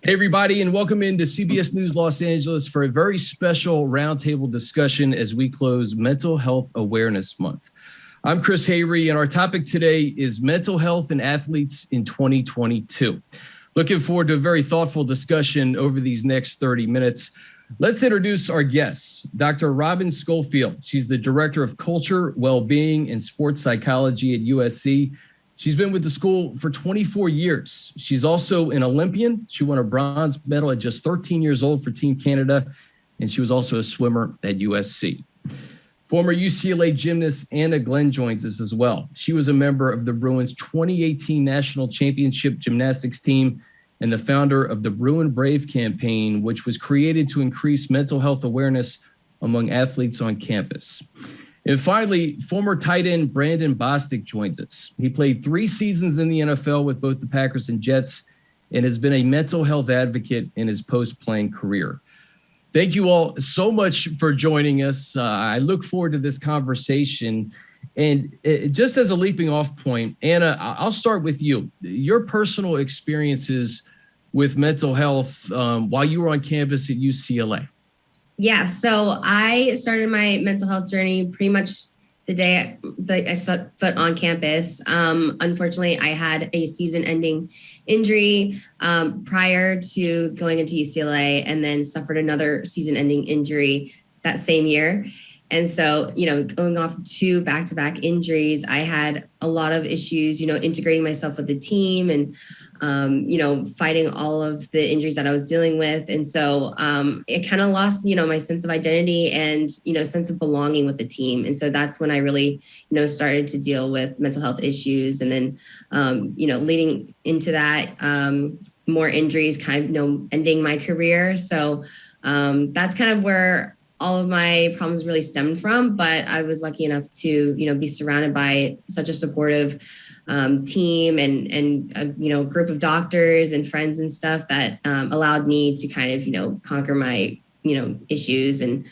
Hey, everybody, and welcome into CBS News Los Angeles for a very special roundtable discussion as we close Mental Health Awareness Month. I'm Chris Hayre, and our topic today is mental health and athletes in 2022. Looking forward to a very thoughtful discussion over these next 30 minutes. Let's introduce our guests, Dr. Robin Scholefield. She's the Director of Culture, Wellbeing, and Sports Psychology at USC. She's been with the school for 24 years. She's also an Olympian. She won a bronze medal at just 13 years old for Team Canada, and she was also a swimmer at USC. Former UCLA gymnast Anna Glenn joins us as well. She was a member of the Bruins 2018 National Championship Gymnastics team and the founder of the Bruin Brave campaign, which was created to increase mental health awareness among athletes on campus. And finally, former tight end Brandon Bostick joins us. He played 3 seasons in the NFL with both the Packers and Jets and has been a mental health advocate in his post-playing career. Thank you all so much for joining us. I look forward to this conversation. And just as a leaping off point, Anna, I'll start with you. Your personal experiences with mental health while you were on campus at UCLA. Yeah, so I started my mental health journey pretty much the day that I set foot on campus. Unfortunately, I had a season-ending injury prior to going into UCLA and then suffered another season-ending injury that same year. And so, going off 2 back-to-back injuries, I had a lot of issues, integrating myself with the team and, fighting all of the injuries that I was dealing with. And so it kind of lost, my sense of identity and, sense of belonging with the team. And so that's when I really, started to deal with mental health issues. And then, leading into that, more injuries kind of, ending my career. So that's kind of where all of my problems really stemmed from, but I was lucky enough to, be surrounded by such a supportive team and a group of doctors and friends and stuff that allowed me to kind of, conquer my, issues and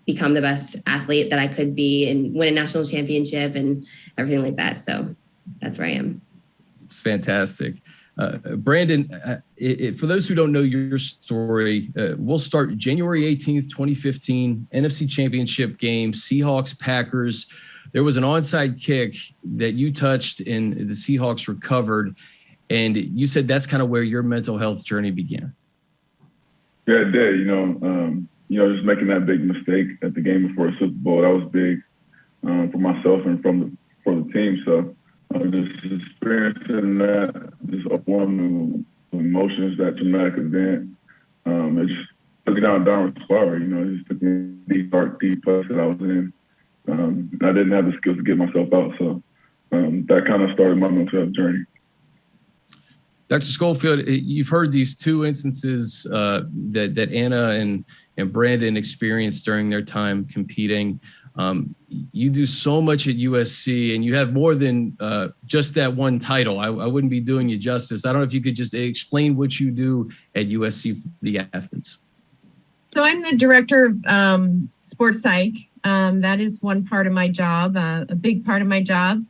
become the best athlete that I could be and win a national championship and everything like that. So that's where I am. It's fantastic. Brandon, for those who don't know your story, we'll start January 18th, 2015, NFC Championship game, Seahawks, Packers. There was an onside kick that you touched and the Seahawks recovered. And you said that's kind of where your mental health journey began. Yeah, it did. Just making that big mistake at the game before the Super Bowl, that was big for myself and for the team. So just experiencing that, just overwhelming emotions, that traumatic event, it just took me down a downward spiral. It just took me deep place that I was in. I didn't have the skills to get myself out, so that kind of started my mental health journey. Dr. Scholefield, you've heard these 2 instances that Anna and Brandon experienced during their time competing. You do so much at USC, and you have more than just that one title. I wouldn't be doing you justice. I don't know if you could just explain what you do at USC for the athletes. So I'm the director of sports psych. That is one part of my job, a big part of my job.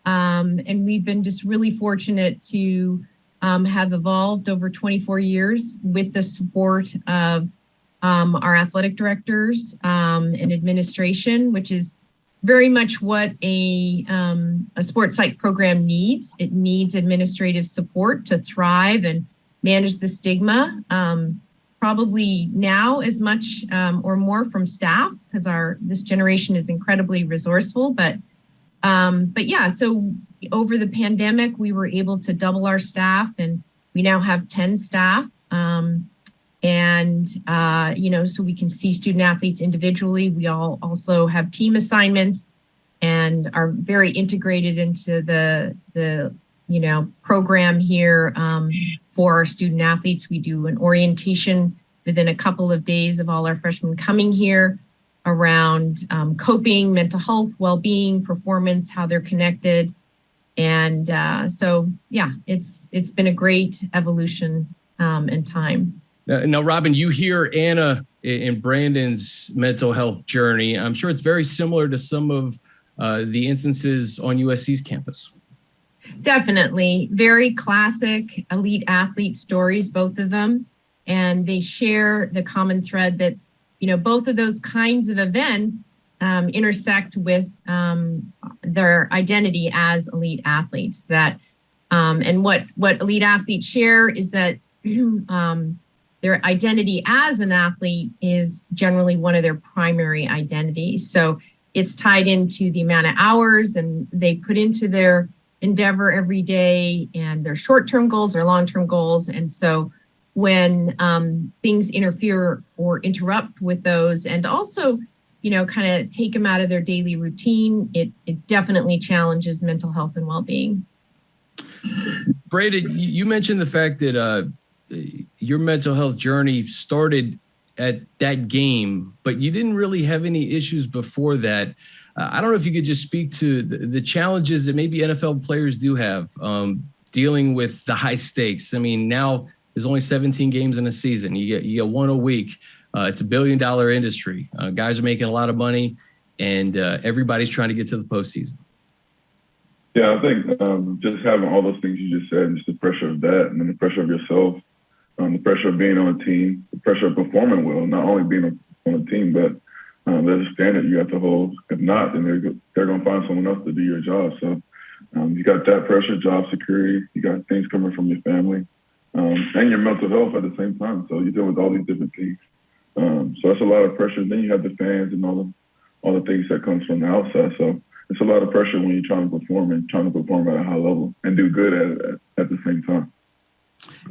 And we've been just really fortunate to have evolved over 24 years with the support of our athletic directors and administration, which is very much what a sports psych program needs. It needs administrative support to thrive and manage the stigma. Probably now as much or more from staff, because this generation is incredibly resourceful. But yeah, so over the pandemic, we were able to double our staff, and we now have 10 staff. So we can see student athletes individually. We all also have team assignments and are very integrated into the program here for our student athletes. We do an orientation within a couple of days of all our freshmen coming here around coping, mental health, well-being, performance, how they're connected. And so, yeah, it's been a great evolution in time. Now, Robin, you hear Anna and Brandon's mental health journey. I'm sure it's very similar to some of the instances on USC's campus. Definitely. Very classic elite athlete stories, both of them. And they share the common thread that, both of those kinds of events intersect with their identity as elite athletes. And what elite athletes share is that their identity as an athlete is generally one of their primary identities. So it's tied into the amount of hours and they put into their endeavor every day and their short-term goals or long-term goals. And so when things interfere or interrupt with those and also, kind of take them out of their daily routine, it definitely challenges mental health and well-being. Brayden, you mentioned the fact that your mental health journey started at that game, but you didn't really have any issues before that. I don't know if you could just speak to the challenges that maybe NFL players do have dealing with the high stakes. I mean, now there's only 17 games in a season. You get one a week. It's $1 billion industry. Guys are making a lot of money, and everybody's trying to get to the postseason. Yeah, I think just having all those things you just said, and just the pressure of that, and then the pressure of yourself, the pressure of being on a team, the pressure of performing well, not only being on a team, but there's a standard you have to hold. If not, then they're going to find someone else to do your job. So you got that pressure, job security, you got things coming from your family, and your mental health at the same time. So you deal with all these different things. So that's a lot of pressure. Then you have the fans and all the things that comes from the outside. So it's a lot of pressure when you're trying to perform at a high level and do good at the same time.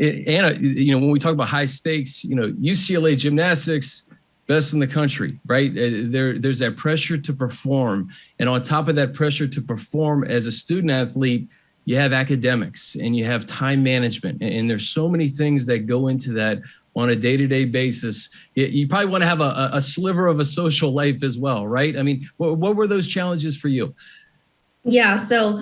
Anna, when we talk about high stakes, UCLA gymnastics, best in the country, right? There's that pressure to perform. And on top of that pressure to perform as a student athlete, you have academics and you have time management. And there's so many things that go into that on a day-to-day basis. You probably want to have a sliver of a social life as well, right? I mean, what were those challenges for you? Yeah, so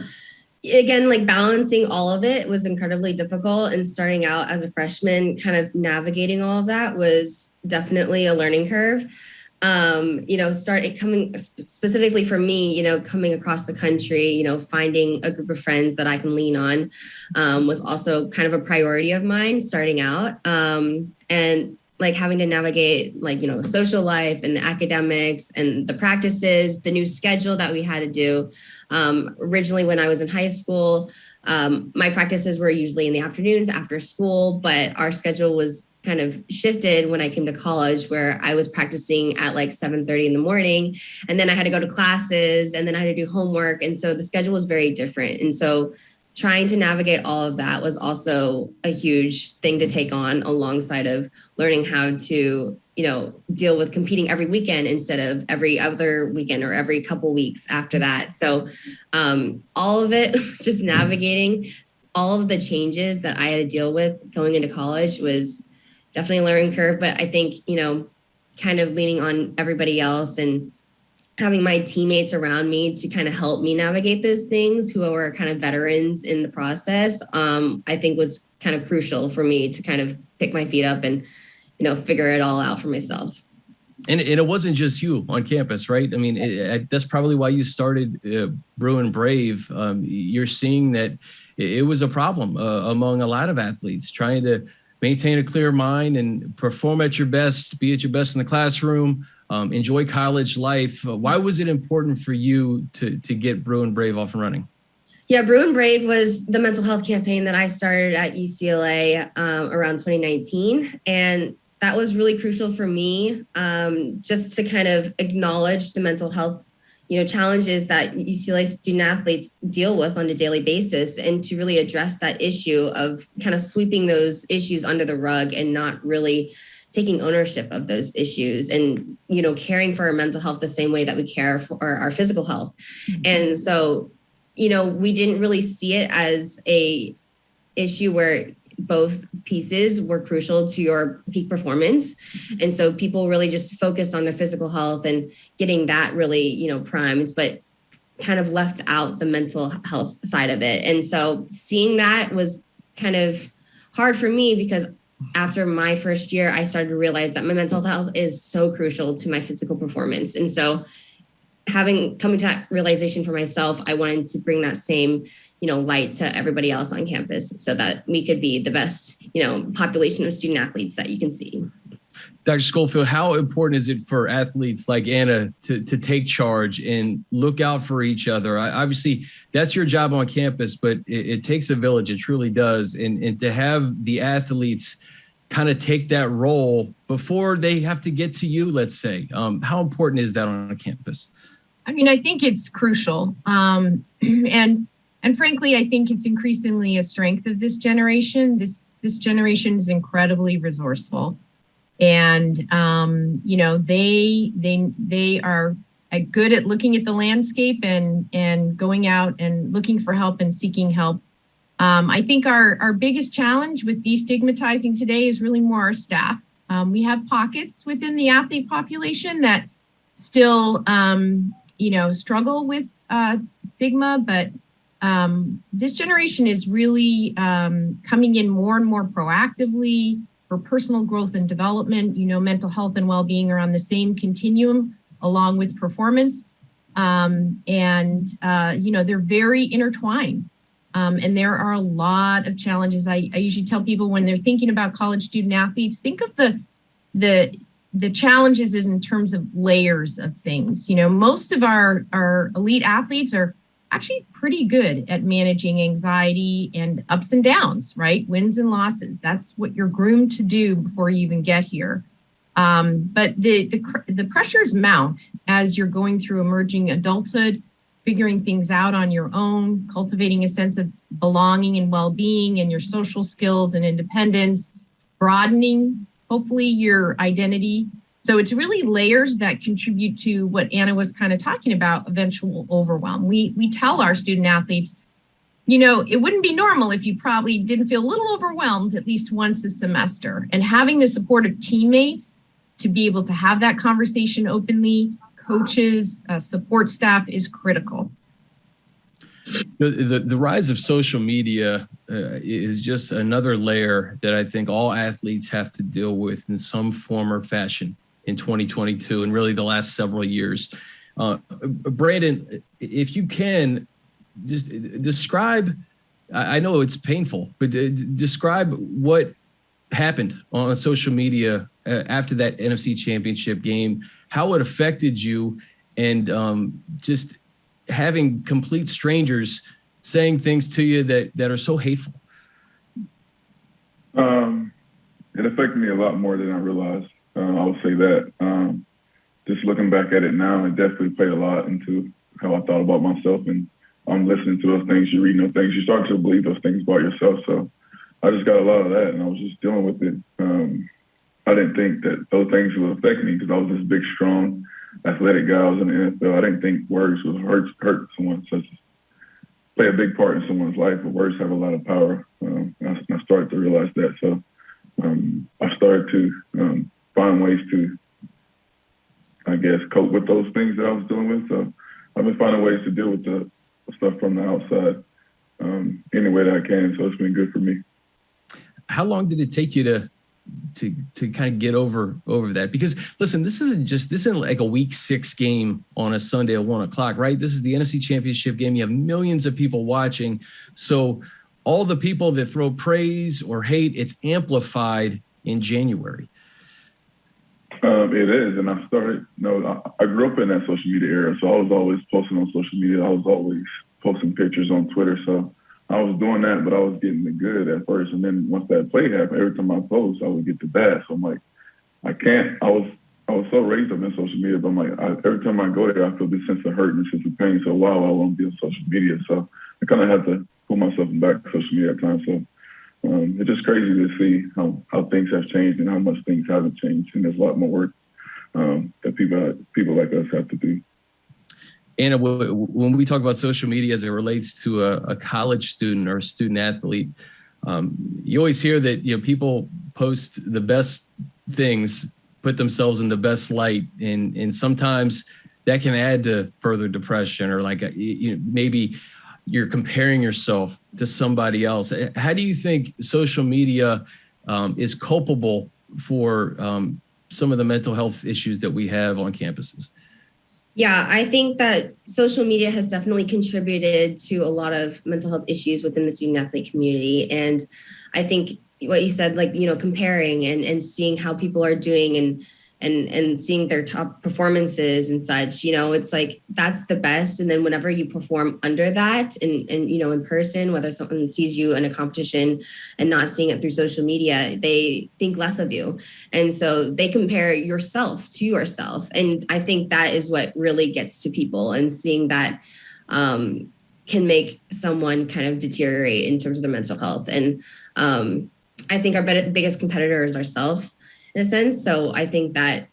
again, like balancing all of it was incredibly difficult. And starting out as a freshman, kind of navigating all of that was definitely a learning curve. Coming specifically for me, coming across the country, finding a group of friends that I can lean on was also kind of a priority of mine starting out. And like having to navigate social life and the academics and the practices, the new schedule that we had to do. Originally when I was in high school, my practices were usually in the afternoons after school, but our schedule was kind of shifted when I came to college, where I was practicing at like 7:30 in the morning, and then I had to go to classes, and then I had to do homework. And so the schedule was very different. And so trying to navigate all of that was also a huge thing to take on, alongside of learning how to, deal with competing every weekend instead of every other weekend or every couple weeks after that. So all of it, just navigating all of the changes that I had to deal with going into college was definitely a learning curve. But I think, kind of leaning on everybody else and having my teammates around me to kind of help me navigate those things, who are kind of veterans in the process, I think was kind of crucial for me to kind of pick my feet up and, figure it all out for myself. And it wasn't just you on campus, right? I mean, that's probably why you started Bruin Brave. You're seeing that it was a problem among a lot of athletes, trying to maintain a clear mind and perform at your best, be at your best in the classroom, enjoy college life. Why was it important for you to get Bruin Brave off and running? Yeah, Bruin Brave was the mental health campaign that I started at UCLA around 2019. And that was really crucial for me, just to kind of acknowledge the mental health challenges that UCLA student athletes deal with on a daily basis, and to really address that issue of kind of sweeping those issues under the rug and not really taking ownership of those issues, and, caring for our mental health the same way that we care for our physical health. Mm-hmm. And so, we didn't really see it as a issue where both pieces were crucial to your peak performance. And so people really just focused on their physical health and getting that really, primed, but kind of left out the mental health side of it. And so seeing that was kind of hard for me, because after my first year, I started to realize that my mental health is so crucial to my physical performance. And so coming to that realization for myself, I wanted to bring that same, light to everybody else on campus so that we could be the best, population of student athletes that you can see. Dr. Scholefield, how important is it for athletes like Anna to take charge and look out for each other? Obviously, that's your job on campus, but it takes a village. It truly does. And to have the athletes kind of take that role before they have to get to you, let's say, how important is that on a campus? I mean, I think it's crucial. And frankly, I think it's increasingly a strength of this generation. This generation is incredibly resourceful. And, they are good at looking at the landscape and going out and looking for help and seeking help. I think our biggest challenge with destigmatizing today is really more our staff. We have pockets within the athlete population that still, struggle with stigma, but this generation is really coming in more and more proactively for personal growth and development. Mental health and well-being are on the same continuum along with performance. They're very intertwined. And there are a lot of challenges. I usually tell people when they're thinking about college student athletes, think of the challenges in terms of layers of things. Most of our elite athletes are actually pretty good at managing anxiety and ups and downs, right? Wins and losses. That's what you're groomed to do before you even get here. But the pressures mount as you're going through emerging adulthood, figuring things out on your own, cultivating a sense of belonging and well-being and your social skills and independence, broadening, hopefully, your identity. So it's really layers that contribute to what Anna was kind of talking about, eventual overwhelm. We tell our student athletes, it wouldn't be normal if you probably didn't feel a little overwhelmed at least once a semester. And having the support of teammates to be able to have that conversation openly, coaches, support staff is critical. The rise of social media is just another layer that I think all athletes have to deal with in some form or fashion in 2022 and really the last several years. Brandon, if you can, just describe, I know it's painful, but describe what happened on social media after that NFC Championship game, how it affected you, and just having complete strangers saying things to you that are so hateful. It affected me a lot more than I realized. I would say that. Just looking back at it now, it definitely played a lot into how I thought about myself. And I'm listening to those things, you read those things, you start to believe those things about yourself. So I just got a lot of that, and I was just dealing with it. I didn't think that those things would affect me because I was this big, strong, athletic guy. I was in the NFL. I didn't think words would hurt someone, such as play a big part in someone's life. But words have a lot of power. I started to realize that. So I started to find ways to, I guess, cope with those things that I was dealing with. So I've been finding ways to deal with the stuff from the outside any way that I can. So it's been good for me. How long did it take you to kind of get over that? Because listen, this isn't like a week 6 game on a Sunday at 1:00, right? This is the NFC Championship game. You have millions of people watching. So all the people that throw praise or hate, it's amplified in January. It is. And I started, I grew up in that social media era. So I was always posting on social media. I was always posting pictures on Twitter. So I was doing that, but I was getting the good at first. And then once that play happened, every time I post, I would get the bad. So I'm like, I can't. I was so raised up in social media, but I'm like, every time I go there, I feel this sense of hurt and sense of pain. So wow, I won't be on social media. So I kind of have to pull myself back to social media at times. So it's just crazy to see how things have changed and how much things haven't changed. And there's a lot more work that people like us have to do. Anna, when we talk about social media as it relates to a college student or a student athlete, you always hear that people post the best things, put themselves in the best light, and sometimes that can add to further depression or maybe you're comparing yourself to somebody else. How do you think social media is culpable for some of the mental health issues that we have on campuses? Yeah, I think that social media has definitely contributed to a lot of mental health issues within the student athlete community. And I think what you said, like, comparing and seeing how people are doing and seeing their top performances and such, it's like, that's the best. And then whenever you perform under that and in person, whether someone sees you in a competition and not seeing it through social media, they think less of you. And so they compare yourself to yourself. And I think that is what really gets to people, and seeing that can make someone kind of deteriorate in terms of their mental health. And I think our biggest competitor is ourselves, in a sense. So I think that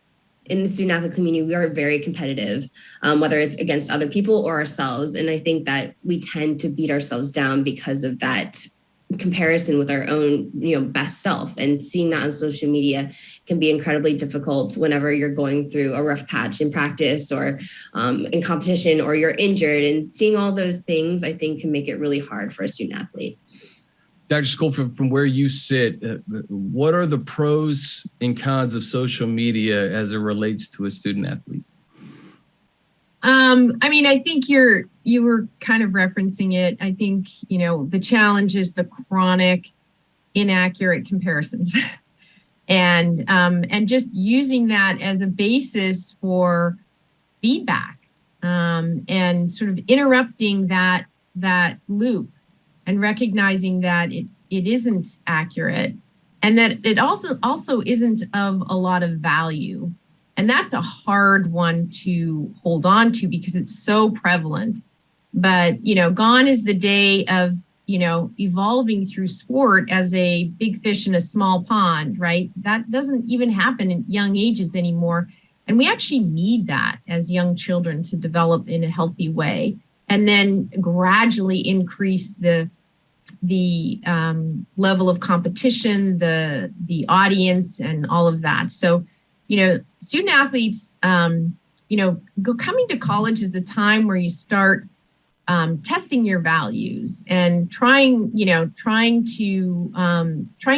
in the student athlete community, we are very competitive, whether it's against other people or ourselves. And I think that we tend to beat ourselves down because of that comparison with our own, best self. And seeing that on social media can be incredibly difficult whenever you're going through a rough patch in practice or in competition, or you're injured. And seeing all those things, I think, can make it really hard for a student athlete. Dr. Scholefield, from where you sit, what are the pros and cons of social media as it relates to a student athlete? I think you were kind of referencing it. I think, the challenge is the chronic inaccurate comparisons and just using that as a basis for feedback, and sort of interrupting that loop, and recognizing that it isn't accurate, and that it also isn't of a lot of value. And that's a hard one to hold on to because it's so prevalent. But, gone is the day of, evolving through sport as a big fish in a small pond, right? That doesn't even happen in young ages anymore. And we actually need that as young children to develop in a healthy way, and then gradually increase the level of competition, the audience, and all of that. So, student athletes, coming to college is a time where you start testing your values and trying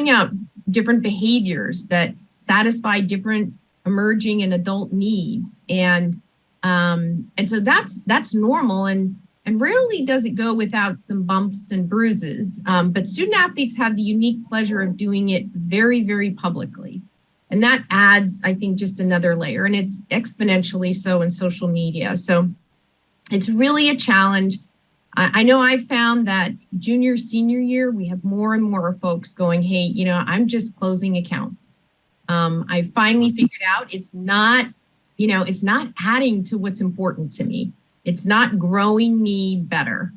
out different behaviors that satisfy different emerging and adult needs, and so that's normal, and rarely does it go without some bumps and bruises. But student athletes have the unique pleasure of doing it very, very publicly. And that adds, I think, just another layer. And it's exponentially so in social media. So it's really a challenge. I know I found that junior, senior year, we have more and more folks going, hey, I'm just closing accounts. I finally figured out it's not adding to what's important to me. It's not growing me better.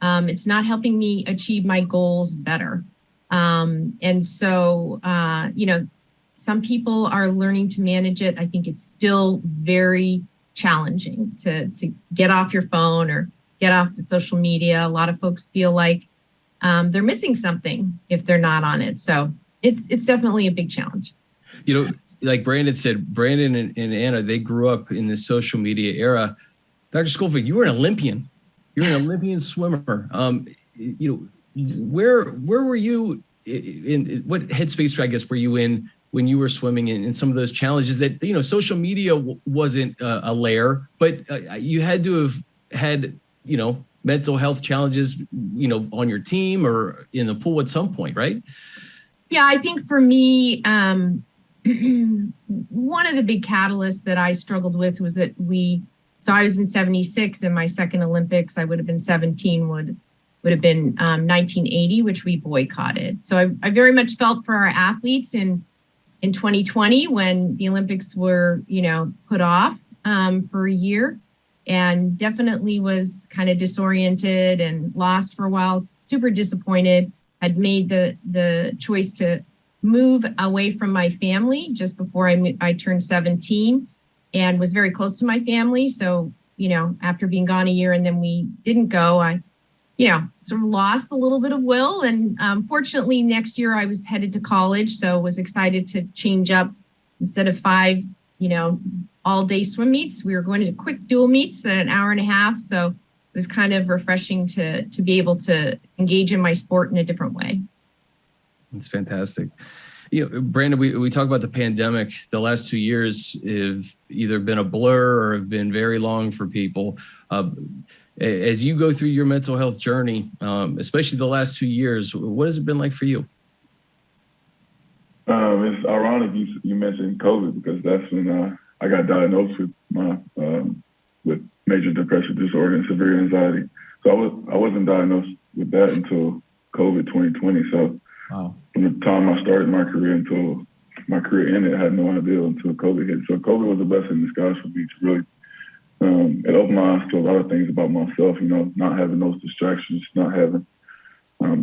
It's not helping me achieve my goals better. And so, some people are learning to manage it. I think it's still very challenging to get off your phone or get off the social media. A lot of folks feel like they're missing something if they're not on it. So it's definitely a big challenge. Like Brandon said, Brandon and Anna, they grew up in the social media era. Dr. Scholefield, you were an Olympian. You're an Olympian swimmer. Where were you in what headspace, I guess, were you in when you were swimming in some of those challenges that, social media wasn't a layer, but you had to have had, mental health challenges, on your team or in the pool at some point, right? Yeah, I think for me, one of the big catalysts that I struggled with was that so I was in 76, and my second Olympics, I would have been 17, would have been 1980, which we boycotted. So I very much felt for our athletes in 2020 when the Olympics were, put off for a year, and definitely was kind of disoriented and lost for a while, super disappointed. I'd made the choice to move away from my family just before I turned 17. And was very close to my family. So, after being gone a year and then we didn't go, I, sort of lost a little bit of will. And fortunately, next year I was headed to college. So was excited to change up. Instead of 5, all-day swim meets, we were going to quick dual meets at an hour and a half. So it was kind of refreshing to be able to engage in my sport in a different way. That's fantastic. Brandon, we talk about the pandemic. The last 2 years have either been a blur or have been very long for people. As you go through your mental health journey, especially the last 2 years, what has it been like for you? It's ironic you mentioned COVID, because that's when I got diagnosed with major depressive disorder and severe anxiety. So I wasn't diagnosed with that until COVID 2020. So wow. From the time I started my career until my career ended, I had no idea until COVID hit. So COVID was a blessing in disguise for me to really, it opened my eyes to a lot of things about myself, not having those distractions, not having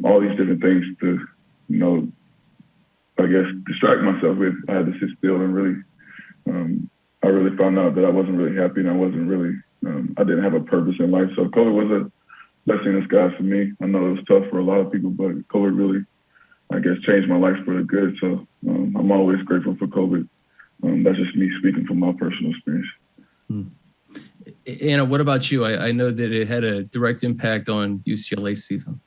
all these different things to, I guess, distract myself with. I had to sit still and really, I really found out that I wasn't really happy, and I wasn't really, I didn't have a purpose in life. So COVID was a blessing in disguise for me. I know it was tough for a lot of people, but COVID really, I guess, changed my life for the good. So I'm always grateful for COVID. That's just me speaking from my personal experience. Anna, what about you? I know that it had a direct impact on UCLA season.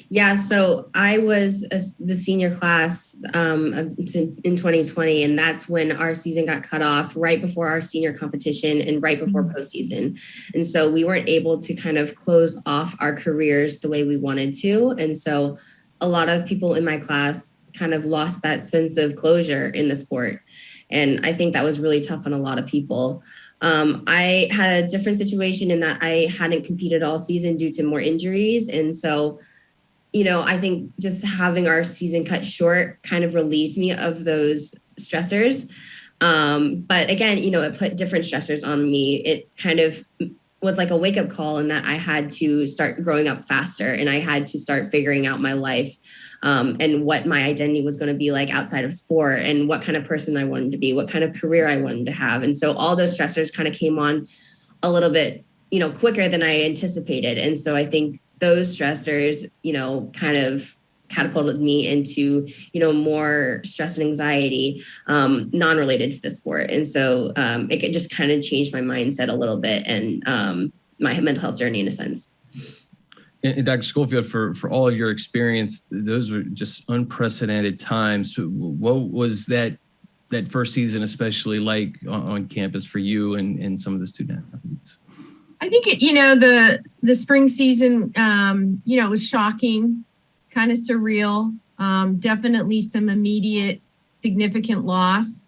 Yeah, so I was the senior class in 2020, and that's when our season got cut off right before our senior competition and right before postseason. And so we weren't able to kind of close off our careers the way we wanted to. And so a lot of people in my class kind of lost that sense of closure in the sport. And I think that was really tough on a lot of people. I had a different situation in that I hadn't competed all season due to more injuries. And so I think just having our season cut short kind of relieved me of those stressors. But again, it put different stressors on me. It kind of was like a wake-up call in that I had to start growing up faster, and I had to start figuring out my life and what my identity was going to be like outside of sport, and what kind of person I wanted to be, what kind of career I wanted to have. And so all those stressors kind of came on a little bit, quicker than I anticipated. And so I think those stressors, kind of catapulted me into, more stress and anxiety, non-related to the sport. And so it just kind of changed my mindset a little bit, and my mental health journey in a sense. And Dr. Scholefield, for all of your experience, those were just unprecedented times. What was that first season especially like on campus for you and some of the student athletes? I think the spring season, it was shocking, kind of surreal, definitely some immediate significant loss.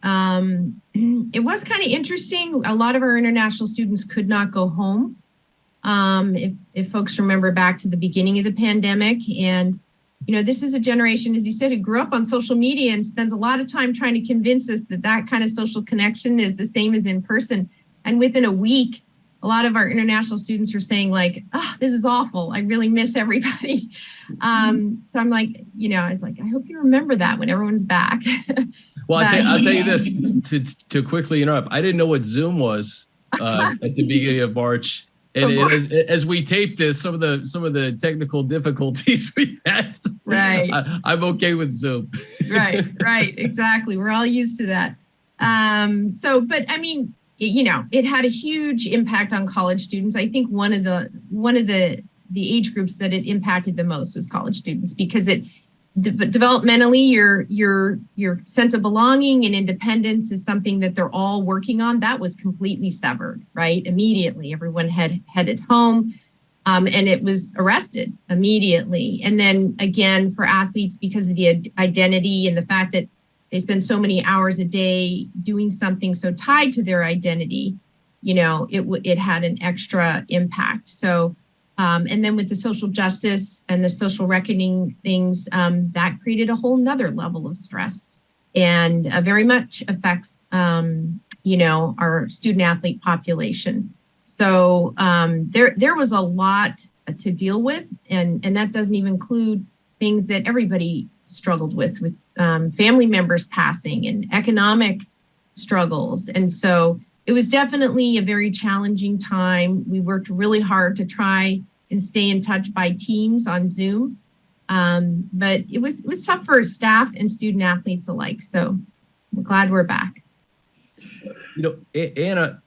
It was kind of interesting. A lot of our international students could not go home. If folks remember back to the beginning of the pandemic, and this is a generation, as you said, who grew up on social media and spends a lot of time trying to convince us that kind of social connection is the same as in person. And within a week, a lot of our international students are saying like, this is awful. I really miss everybody. So I'm like, it's like, I hope you remember that when everyone's back. Well, I'll tell you this to quickly interrupt. I didn't know what Zoom was at the beginning of March. And as we tape this, some of the technical difficulties we had. Right. I'm okay with Zoom. Right. Exactly. We're all used to that. But I mean, it had a huge impact on college students. I think one of the age groups that it impacted the most was college students, because it developmentally your sense of belonging and independence is something that they're all working on. That was completely severed, right? Immediately, everyone had headed home, and it was arrested immediately. And then again, for athletes, because of the identity and the fact that they spend so many hours a day doing something so tied to their identity, it had an extra impact. So, and then with the social justice and the social reckoning things, that created a whole nother level of stress, and very much affects, our student athlete population. So there was a lot to deal with, and that doesn't even include things that everybody struggled with family members passing and economic struggles. And so it was definitely a very challenging time. We worked really hard to try and stay in touch by teams on Zoom. But it was tough for staff and student athletes alike. So we're glad we're back. Anna,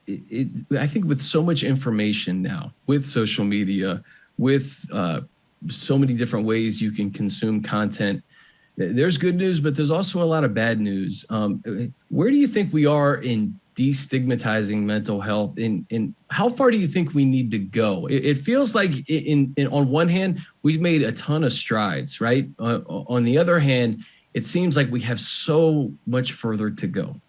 I think with so much information now, with social media, with so many different ways you can consume content, there's good news, but there's also a lot of bad news. Where do you think we are in destigmatizing mental health? And how far do you think we need to go? It feels like on one hand, we've made a ton of strides, right? On the other hand, it seems like we have so much further to go.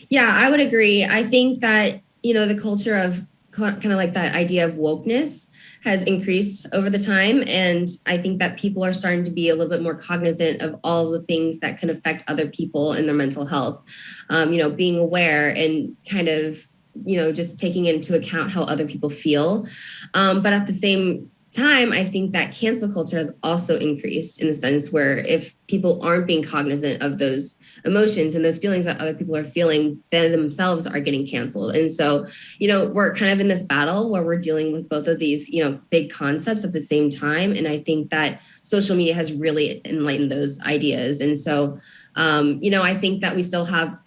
Yeah, I would agree. I think that, the culture of kind of like that idea of wokeness has increased over the time. And I think that people are starting to be a little bit more cognizant of all the things that can affect other people in their mental health. Being aware and kind of, just taking into account how other people feel. But at the same time, I think that cancel culture has also increased in the sense where if people aren't being cognizant of those emotions and those feelings that other people are feeling, they themselves are getting canceled. And so, we're kind of in this battle where we're dealing with both of these, big concepts at the same time. And I think that social media has really enlightened those ideas. And so, I think that we still have,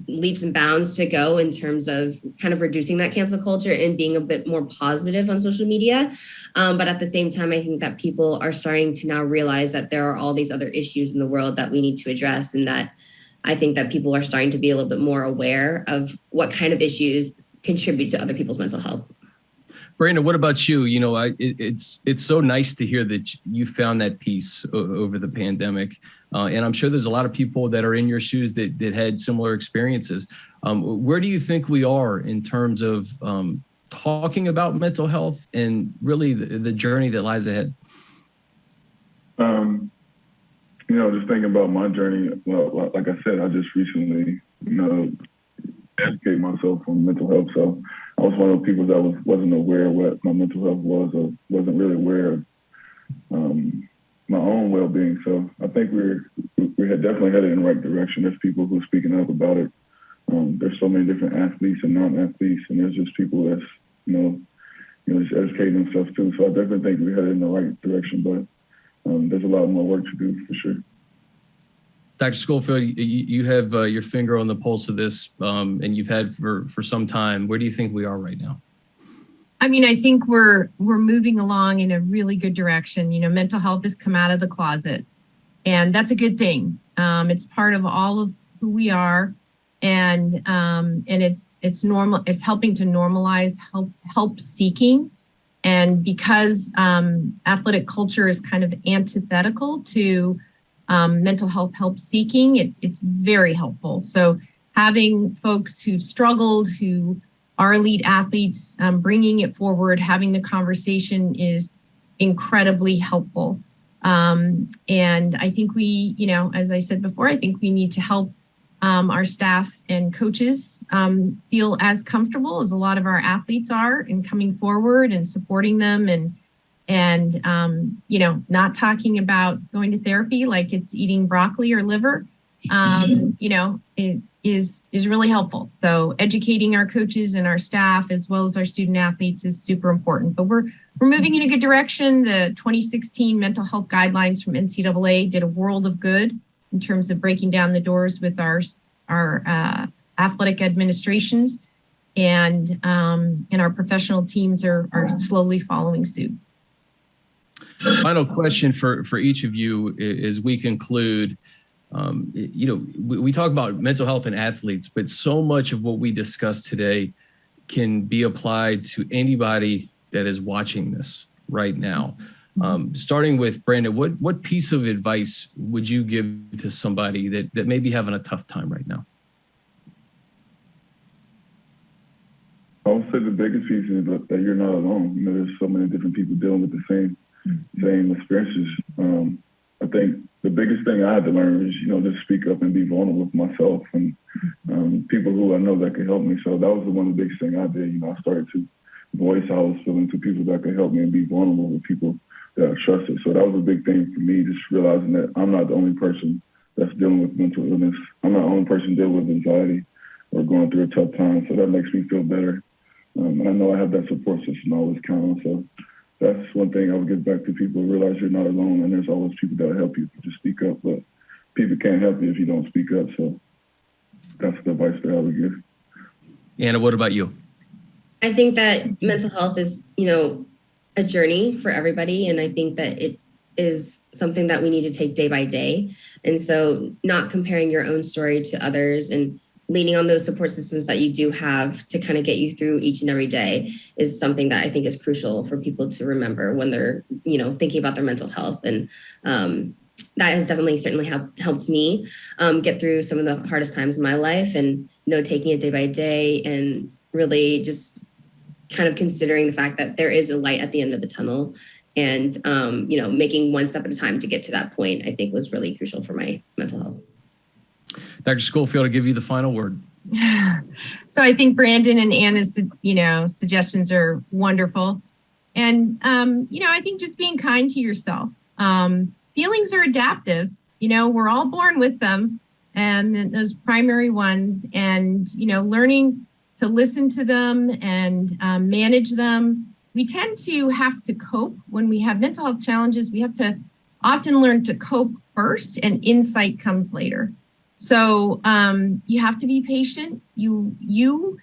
leaps and bounds to go in terms of kind of reducing that cancel culture and being a bit more positive on social media. But at the same time, I think that people are starting to now realize that there are all these other issues in the world that we need to address. And that I think that people are starting to be a little bit more aware of what kind of issues contribute to other people's mental health. Brandon, what about you? It's so nice to hear that you found that peace over the pandemic. And I'm sure there's a lot of people that are in your shoes that had similar experiences. Where do you think we are in terms of talking about mental health and really the journey that lies ahead? Just thinking about my journey, well, like I said, I just recently, educate myself on mental health. So I was one of the people that wasn't aware of what my mental health was or wasn't really aware of my own well-being. So I think we had definitely headed in the right direction. There's people who are speaking up about it. There's so many different athletes and non-athletes, and there's just people that's, just educating themselves too. So I definitely think we're headed in the right direction, but there's a lot more work to do for sure. Dr. Scholefield, you have your finger on the pulse of this, and you've had for some time. Where do you think we are right now? I mean, I think we're moving along in a really good direction. Mental health has come out of the closet, and that's a good thing. It's part of all of who we are, and it's normal. It's helping to normalize help seeking, and because athletic culture is kind of antithetical to mental health help seeking, it's very helpful. So having folks who've struggled, who are elite athletes, bringing it forward, having the conversation is incredibly helpful. And I think we, as I said before, I think we need to help our staff and coaches feel as comfortable as a lot of our athletes are in coming forward and supporting them and not talking about going to therapy like it's eating broccoli or liver. It is really helpful. So educating our coaches and our staff as well as our student athletes is super important. But we're moving in a good direction. The 2016 mental health guidelines from NCAA did a world of good in terms of breaking down the doors with our athletic administrations, and our professional teams are slowly following suit. Final question for each of you as we conclude. We talk about mental health and athletes, but so much of what we discussed today can be applied to anybody that is watching this right now. Starting with Brandon, what piece of advice would you give to somebody that may be having a tough time right now? I would say the biggest piece is that you're not alone. There's so many different people dealing with the same experiences. I think the biggest thing I had to learn is, just speak up and be vulnerable with myself and people who I know that could help me. So that was one of the biggest things I did. I started to voice how I was feeling to people that could help me and be vulnerable with people that I trusted. So that was a big thing for me, just realizing that I'm not the only person that's dealing with mental illness. I'm not the only person dealing with anxiety or going through a tough time. So that makes me feel better. And I know I have that support system I always count on. So that's one thing I would give back to people. Realize you're not alone, and there's always people that'll help you. Just speak up, but people can't help you if you don't speak up. So that's the advice that I would give. Anna, what about you? I think that mental health is, a journey for everybody, and I think that is something that we need to take day by day. And so not comparing your own story to others and leaning on those support systems that you do have to kind of get you through each and every day is something that I think is crucial for people to remember when they're, thinking about their mental health. And that has certainly helped me get through some of the hardest times in my life, and, taking it day by day and really just kind of considering the fact that there is a light at the end of the tunnel, and, making one step at a time to get to that point, I think was really crucial for my mental health. Dr. Scholefield, I'll give you the final word. So I think Brandon and Anna's, suggestions are wonderful. And, I think just being kind to yourself. Feelings are adaptive. We're all born with them, and those primary ones, and, learning to listen to them and manage them. We tend to have to cope when we have mental health challenges. We have to often learn to cope first, and insight comes later. So you have to be patient. Mental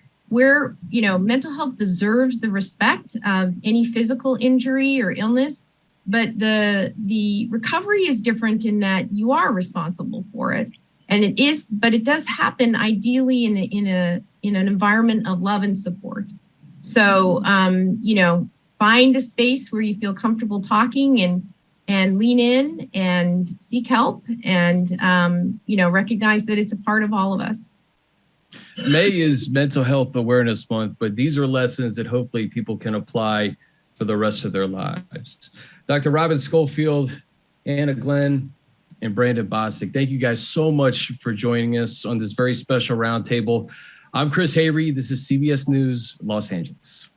health deserves the respect of any physical injury or illness, but the recovery is different in that you are responsible for it, and it does happen ideally in an environment of love and support. So find a space where you feel comfortable talking, and lean in and seek help, and recognize that it's a part of all of us. May is Mental Health Awareness Month, but these are lessons that hopefully people can apply for the rest of their lives. Dr. Robin Scholefield, Anna Glenn, and Brandon Bostick, thank you guys so much for joining us on this very special roundtable. I'm Chris Hayre. This is CBS News, Los Angeles.